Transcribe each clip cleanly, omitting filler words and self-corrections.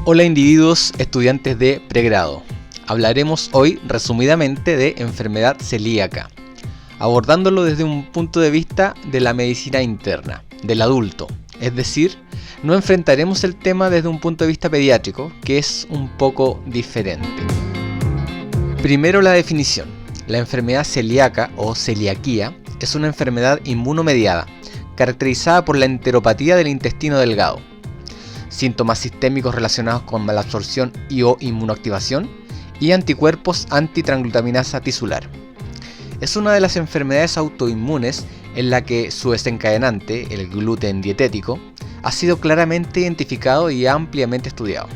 Hola individuos estudiantes de pregrado. Hablaremos hoy resumidamente de enfermedad celíaca, abordándolo desde un punto de vista de la medicina interna, del adulto. Es decir, no enfrentaremos el tema desde un punto de vista pediátrico, que es un poco diferente. Primero la definición. La enfermedad celíaca o celiaquía es una enfermedad inmunomediada, caracterizada por la enteropatía del intestino delgado, síntomas sistémicos relacionados con malabsorción o inmunoactivación y anticuerpos antitransglutaminasa tisular. Es una de las enfermedades autoinmunes en la que su desencadenante, el gluten dietético, ha sido claramente identificado y ampliamente estudiado.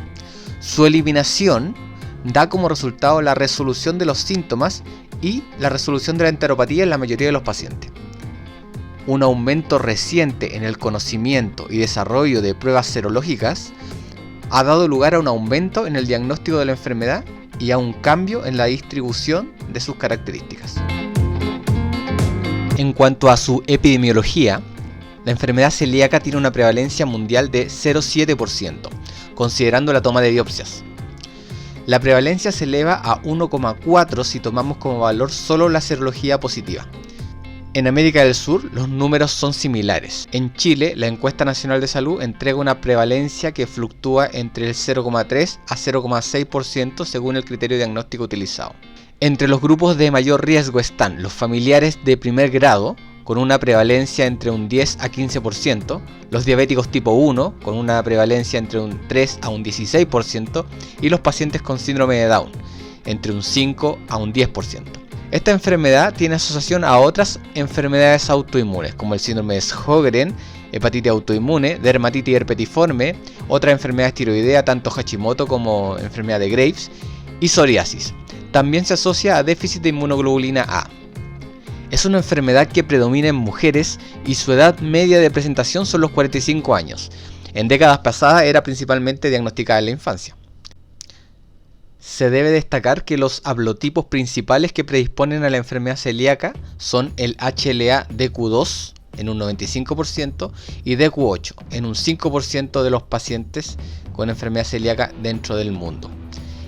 Su eliminación da como resultado la resolución de los síntomas y la resolución de la enteropatía en la mayoría de los pacientes. Un aumento reciente en el conocimiento y desarrollo de pruebas serológicas ha dado lugar a un aumento en el diagnóstico de la enfermedad y a un cambio en la distribución de sus características. En cuanto a su epidemiología, la enfermedad celíaca tiene una prevalencia mundial de 0,7%, considerando la toma de biopsias. La prevalencia se eleva a 1,4 si tomamos como valor solo la serología positiva. En América del Sur los números son similares. En Chile, la Encuesta Nacional de Salud entrega una prevalencia que fluctúa entre el 0,3 a 0,6% según el criterio diagnóstico utilizado. Entre los grupos de mayor riesgo están los familiares de primer grado, con una prevalencia entre un 10 a 15%, los diabéticos tipo 1, con una prevalencia entre un 3 a un 16%, y los pacientes con síndrome de Down, entre un 5 a un 10%. Esta enfermedad tiene asociación a otras enfermedades autoinmunes, como el síndrome de Sjögren, hepatitis autoinmune, dermatitis herpetiforme, otras enfermedades tiroidea, tanto Hashimoto como enfermedad de Graves, y psoriasis. También se asocia a déficit de inmunoglobulina A. Es una enfermedad que predomina en mujeres y su edad media de presentación son los 45 años. En décadas pasadas era principalmente diagnosticada en la infancia. Se debe destacar que los haplotipos principales que predisponen a la enfermedad celíaca son el HLA-DQ2 en un 95% y DQ8 en un 5% de los pacientes con enfermedad celíaca dentro del mundo.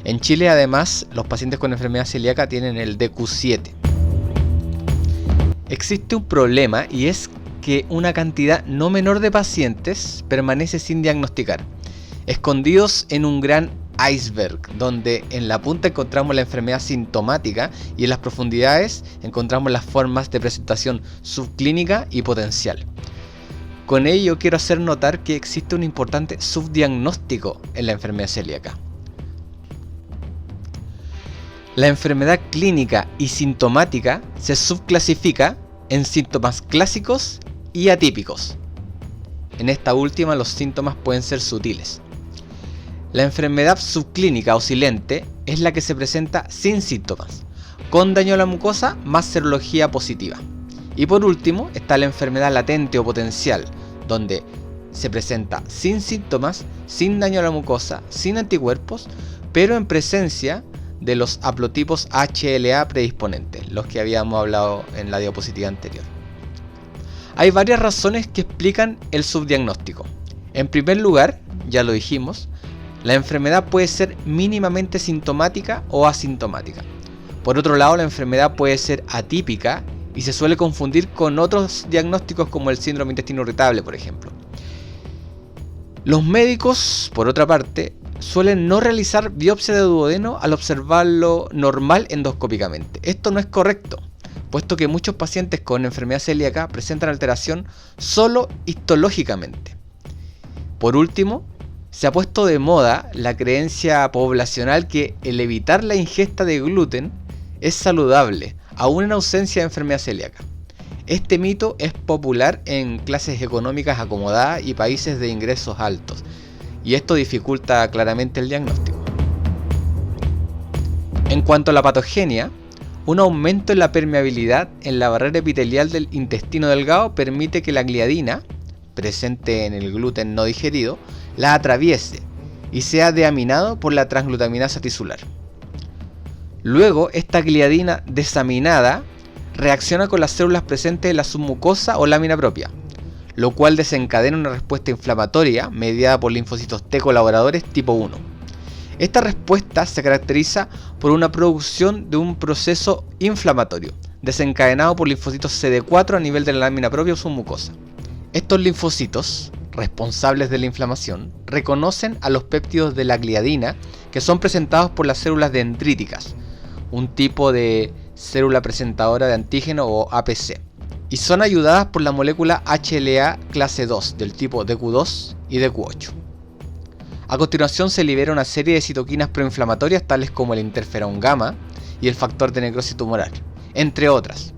En Chile, además, los pacientes con enfermedad celíaca tienen el DQ7. Existe un problema y es que una cantidad no menor de pacientes permanece sin diagnosticar, escondidos en un gran iceberg, donde en la punta encontramos la enfermedad sintomática y en las profundidades encontramos las formas de presentación subclínica y potencial. Con ello quiero hacer notar que existe un importante subdiagnóstico en la enfermedad celíaca. La enfermedad clínica y sintomática se subclasifica en síntomas clásicos y atípicos. En esta última los síntomas pueden ser sutiles. La enfermedad subclínica o silente es la que se presenta sin síntomas, con daño a la mucosa más serología positiva. Y por último está la enfermedad latente o potencial, donde se presenta sin síntomas, sin daño a la mucosa, sin anticuerpos, pero en presencia de los haplotipos HLA predisponentes, los que habíamos hablado en la diapositiva anterior. Hay varias razones que explican el subdiagnóstico. En primer lugar, ya lo dijimos, la enfermedad puede ser mínimamente sintomática o asintomática. Por otro lado, la enfermedad puede ser atípica y se suele confundir con otros diagnósticos como el síndrome intestino irritable, por ejemplo. Los médicos, por otra parte, suelen no realizar biopsia de duodeno al observarlo normal endoscópicamente. Esto no es correcto, puesto que muchos pacientes con enfermedad celíaca presentan alteración solo histológicamente. Por último, se ha puesto de moda la creencia poblacional que el evitar la ingesta de gluten es saludable, aún en ausencia de enfermedad celíaca. Este mito es popular en clases económicas acomodadas y países de ingresos altos, y esto dificulta claramente el diagnóstico. En cuanto a la patogenia, un aumento en la permeabilidad en la barrera epitelial del intestino delgado permite que la gliadina, presente en el gluten no digerido, la atraviese y sea deaminado por la transglutaminasa tisular. Luego, esta gliadina desaminada reacciona con las células presentes en la submucosa o lámina propia, lo cual desencadena una respuesta inflamatoria mediada por linfocitos T colaboradores tipo 1. Esta respuesta se caracteriza por una producción de un proceso inflamatorio, desencadenado por linfocitos CD4 a nivel de la lámina propia o submucosa. Estos linfocitos, responsables de la inflamación, reconocen a los péptidos de la gliadina que son presentados por las células dendríticas, un tipo de célula presentadora de antígeno o APC, y son ayudadas por la molécula HLA clase 2 del tipo DQ2 y DQ8. A continuación se libera una serie de citoquinas proinflamatorias tales como el interferón gamma y el factor de necrosis tumoral, entre otras.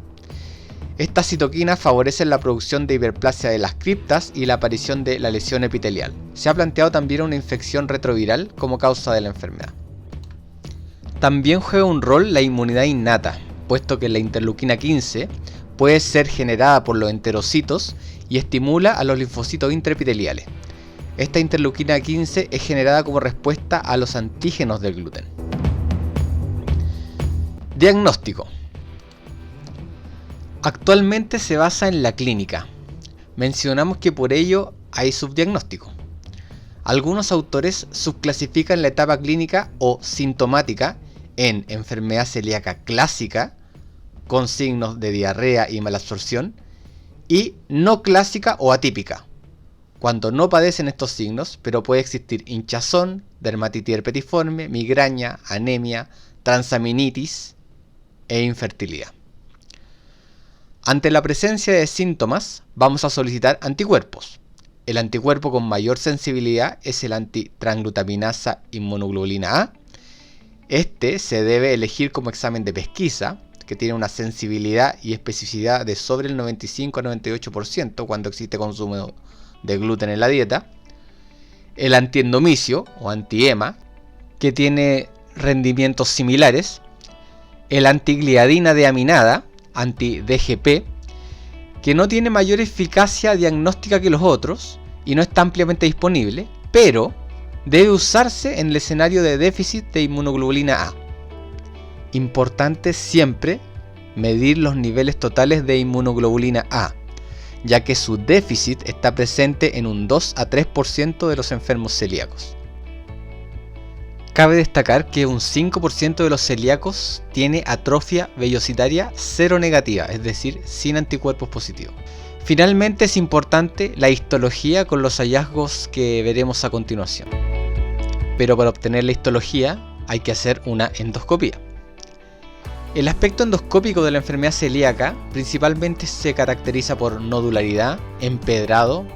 Estas citoquinas favorecen la producción de hiperplasia de las criptas y la aparición de la lesión epitelial. Se ha planteado también una infección retroviral como causa de la enfermedad. También juega un rol la inmunidad innata, puesto que la interleuquina 15 puede ser generada por los enterocitos y estimula a los linfocitos intraepiteliales. Esta interleuquina 15 es generada como respuesta a los antígenos del gluten. Diagnóstico. Actualmente se basa en la clínica. Mencionamos que por ello hay subdiagnóstico. Algunos autores subclasifican la etapa clínica o sintomática en enfermedad celíaca clásica, con signos de diarrea y malabsorción, y no clásica o atípica, cuando no padecen estos signos, pero puede existir hinchazón, dermatitis herpetiforme, migraña, anemia, transaminitis e infertilidad. Ante la presencia de síntomas, vamos a solicitar anticuerpos. El anticuerpo con mayor sensibilidad es el antitransglutaminasa inmunoglobulina A. Este se debe elegir como examen de pesquisa, que tiene una sensibilidad y especificidad de sobre el 95 a 98% cuando existe consumo de gluten en la dieta. El antiendomicio o antiema, que tiene rendimientos similares. El antigliadina deaminada, anti-DGP, que no tiene mayor eficacia diagnóstica que los otros y no está ampliamente disponible, pero debe usarse en el escenario de déficit de inmunoglobulina A. Importante siempre medir los niveles totales de inmunoglobulina A, ya que su déficit está presente en un 2 a 3% de los enfermos celíacos. Cabe destacar que un 5% de los celíacos tiene atrofia vellocitaria seronegativa, es decir, sin anticuerpos positivos. Finalmente es importante la histología con los hallazgos que veremos a continuación. Pero para obtener la histología hay que hacer una endoscopía. El aspecto endoscópico de la enfermedad celíaca principalmente se caracteriza por nodularidad, empedrado,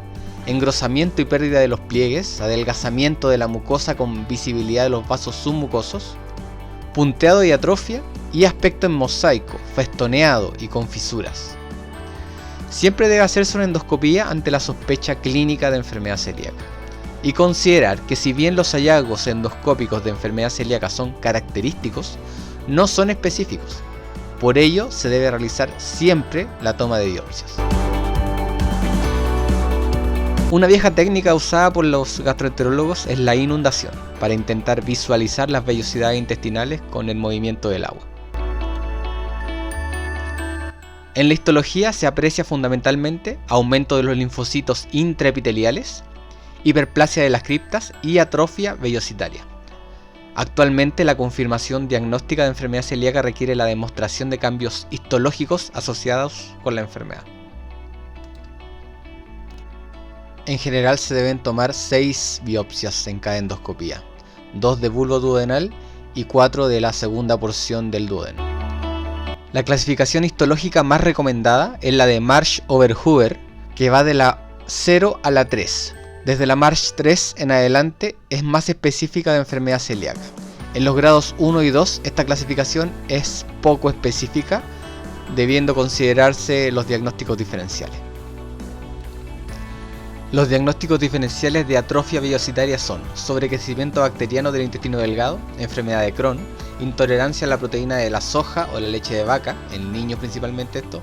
engrosamiento y pérdida de los pliegues, adelgazamiento de la mucosa con visibilidad de los vasos submucosos, punteado y atrofia, y aspecto en mosaico, festoneado y con fisuras. Siempre debe hacerse una endoscopía ante la sospecha clínica de enfermedad celíaca. Y considerar que si bien los hallazgos endoscópicos de enfermedad celíaca son característicos, no son específicos. Por ello se debe realizar siempre la toma de biopsias. Una vieja técnica usada por los gastroenterólogos es la inundación, para intentar visualizar las vellosidades intestinales con el movimiento del agua. En la histología se aprecia fundamentalmente aumento de los linfocitos intraepiteliales, hiperplasia de las criptas y atrofia vellocitaria. Actualmente la confirmación diagnóstica de enfermedad celíaca requiere la demostración de cambios histológicos asociados con la enfermedad. En general se deben tomar 6 biopsias en cada endoscopía, 2 de bulbo duodenal y 4 de la segunda porción del duodeno. La clasificación histológica más recomendada es la de Marsh-Overhuber, que va de la 0 a la 3. Desde la Marsh 3 en adelante es más específica de enfermedad celíaca. En los grados 1 y 2 esta clasificación es poco específica, debiendo considerarse los diagnósticos diferenciales. Los diagnósticos diferenciales de atrofia vellocitaria son sobrecrecimiento bacteriano del intestino delgado, enfermedad de Crohn, intolerancia a la proteína de la soja o la leche de vaca, en niños principalmente esto,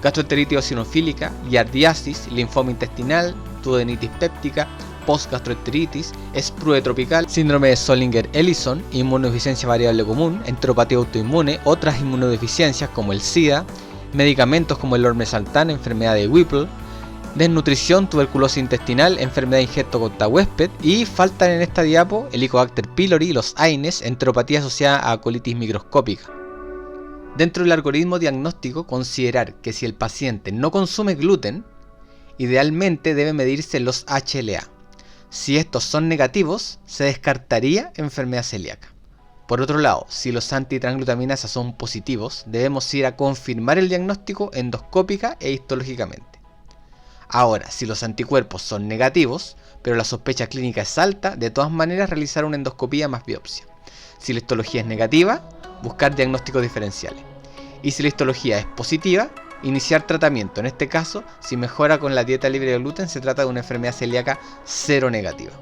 gastroenteritis eosinofílica, giardiasis, linfoma intestinal, duodenitis péptica, postgastroenteritis, sprue tropical, síndrome de Zollinger-Ellison, inmunodeficiencia variable común, enteropatía autoinmune, otras inmunodeficiencias como el SIDA, medicamentos como el ormesaltán, enfermedad de Whipple, desnutrición, tuberculosis intestinal, enfermedad de ingesto contra huésped, y faltan en esta diapo Helicobacter pylori, los AINES, enteropatía asociada a colitis microscópica. Dentro del algoritmo diagnóstico, considerar que si el paciente no consume gluten, idealmente debe medirse los HLA. Si estos son negativos, se descartaría enfermedad celíaca. Por otro lado, si los antitransglutaminasas son positivos, debemos ir a confirmar el diagnóstico endoscópica e histológicamente. Ahora, si los anticuerpos son negativos, pero la sospecha clínica es alta, de todas maneras realizar una endoscopía más biopsia. Si la histología es negativa, buscar diagnósticos diferenciales. Y si la histología es positiva, iniciar tratamiento. En este caso, si mejora con la dieta libre de gluten, se trata de una enfermedad celíaca seronegativa.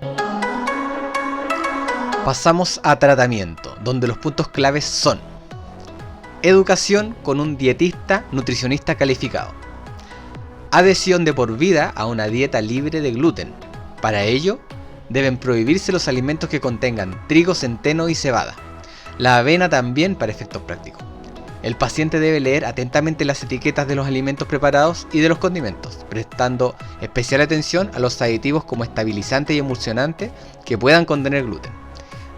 Pasamos a tratamiento, donde los puntos claves son: educación con un dietista nutricionista calificado, adhesión de por vida a una dieta libre de gluten. Para ello, deben prohibirse los alimentos que contengan trigo, centeno y cebada. La avena también para efectos prácticos. El paciente debe leer atentamente las etiquetas de los alimentos preparados y de los condimentos, prestando especial atención a los aditivos como estabilizantes y emulsionantes que puedan contener gluten.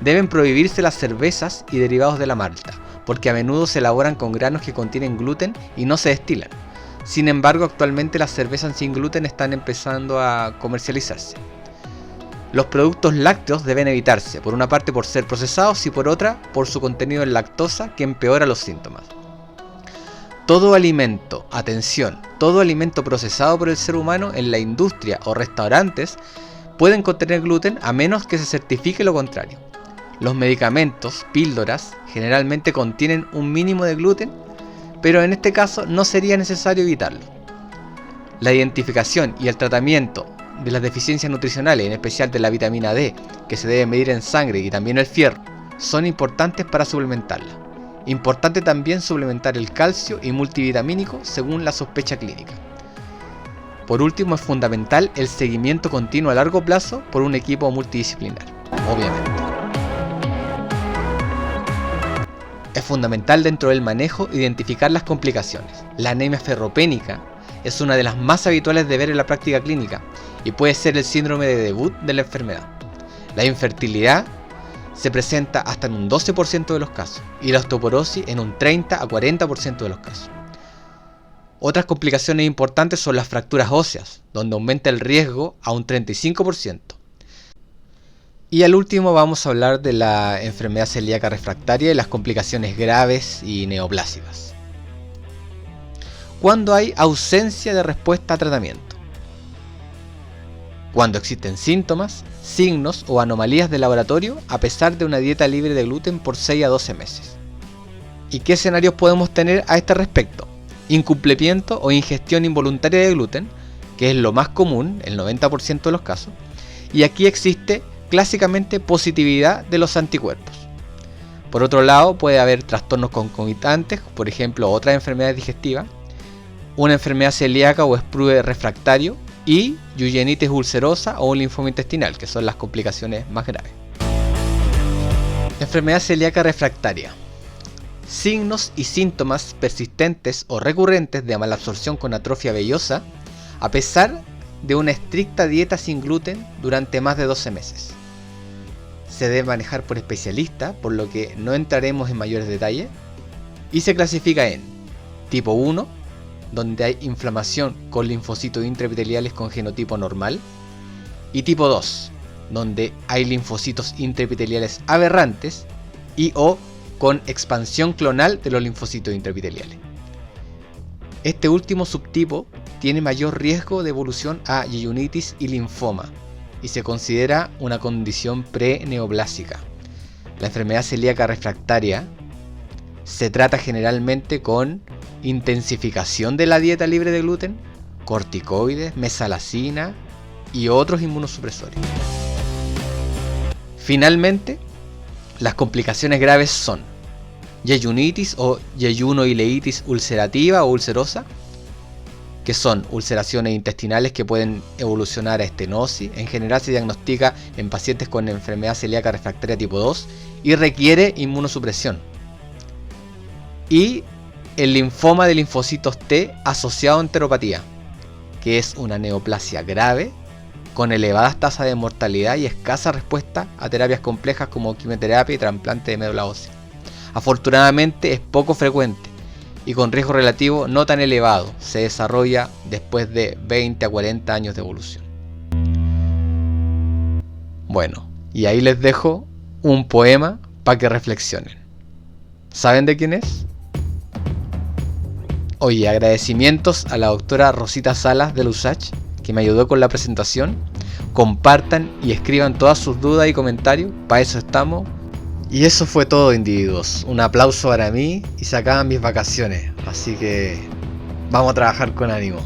Deben prohibirse las cervezas y derivados de la malta, porque a menudo se elaboran con granos que contienen gluten y no se destilan. Sin embargo, actualmente las cervezas sin gluten están empezando a comercializarse. Los productos lácteos deben evitarse, por una parte por ser procesados y por otra por su contenido en lactosa, que empeora los síntomas. Todo alimento, atención, todo alimento procesado por el ser humano en la industria o restaurantes pueden contener gluten a menos que se certifique lo contrario. Los medicamentos, píldoras, generalmente contienen un mínimo de gluten, pero en este caso no sería necesario evitarlo. La identificación y el tratamiento de las deficiencias nutricionales, en especial de la vitamina D, que se debe medir en sangre, y también el fierro, son importantes para suplementarla. Importante también suplementar el calcio y multivitamínico según la sospecha clínica. Por último, es fundamental el seguimiento continuo a largo plazo por un equipo multidisciplinar, obviamente. Es fundamental dentro del manejo identificar las complicaciones. La anemia ferropénica es una de las más habituales de ver en la práctica clínica y puede ser el síndrome de debut de la enfermedad. La infertilidad se presenta hasta en un 12% de los casos y la osteoporosis en un 30 a 40% de los casos. Otras complicaciones importantes son las fracturas óseas, donde aumenta el riesgo a un 35%. Y al último vamos a hablar de la enfermedad celíaca refractaria y las complicaciones graves y neoplásicas. Cuando hay ausencia de respuesta a tratamiento. Cuando existen síntomas, signos o anomalías de laboratorio a pesar de una dieta libre de gluten por 6 a 12 meses. ¿Y qué escenarios podemos tener a este respecto? Incumplimiento o ingestión involuntaria de gluten, que es lo más común, el 90% de los casos, y aquí existe clásicamente positividad de los anticuerpos. Por otro lado, puede haber trastornos concomitantes, por ejemplo otras enfermedades digestivas, una enfermedad celíaca o sprue refractario y yuyenitis ulcerosa o un linfoma intestinal, que son las complicaciones más graves. Enfermedad celíaca refractaria. Signos y síntomas persistentes o recurrentes de malabsorción con atrofia vellosa a pesar de una estricta dieta sin gluten durante más de 12 meses. Se debe manejar por especialistas, por lo que no entraremos en mayores detalles, y se clasifica en tipo 1, donde hay inflamación con linfocitos intraepiteliales con genotipo normal, y tipo 2, donde hay linfocitos intraepiteliales aberrantes y o con expansión clonal de los linfocitos intraepiteliales. Este último subtipo tiene mayor riesgo de evolución a yeyunitis y linfoma y se considera una condición pre-neoplásica. La enfermedad celíaca refractaria se trata generalmente con intensificación de la dieta libre de gluten, corticoides, mesalazina y otros inmunosupresores. Finalmente, las complicaciones graves son yeyunitis o yeyunoileitis ulcerativa o ulcerosa, que son ulceraciones intestinales que pueden evolucionar a estenosis. En general se diagnostica en pacientes con enfermedad celíaca refractaria tipo 2 y requiere inmunosupresión. Y el linfoma de linfocitos T asociado a enteropatía. que es una neoplasia grave, con elevadas tasas de mortalidad y escasa respuesta a terapias complejas como quimioterapia y trasplante de médula ósea. Afortunadamente es poco frecuente y con riesgo relativo no tan elevado, se desarrolla después de 20 a 40 años de evolución. Bueno, y ahí les dejo un poema para que reflexionen. ¿Saben de quién es? Oye, agradecimientos a la doctora Rosita Salas de USACH, que me ayudó con la presentación. Compartan y escriban todas sus dudas y comentarios, para eso estamos. Y eso fue todo, individuos. Un aplauso para mí y se acaban mis vacaciones, así que vamos a trabajar con ánimo.